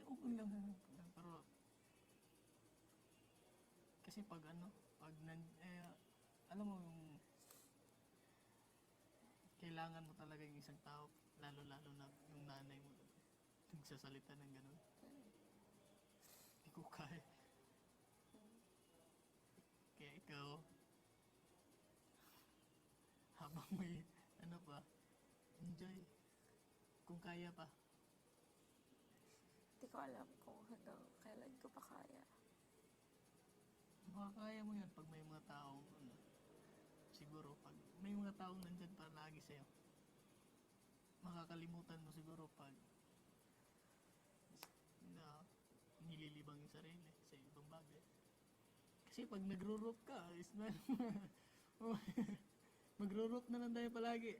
okay lang. Okay lang. Pero, kasi pag ano, pag alam mo yung, kailangan mo talaga yung isang tao, lalo-lalo na yung nanay mo, nagsasalita ng ganun. Hindi ko kaya. Kaya ikaw, habang may, ano pa, enjoy. Kung kaya pa. Hindi ko alam kung hanggang kailan ko pa kaya. Makakaya mo yan pag may mga taong, ano, siguro, pag may mga taong nandyan para lagi sa'yo. Makakalimutan mo siguro pag na nililibang yung sarili sa ibang bagay. Kasi pag nagro-rope ka, is na, magro-rope na lang tayo palagi.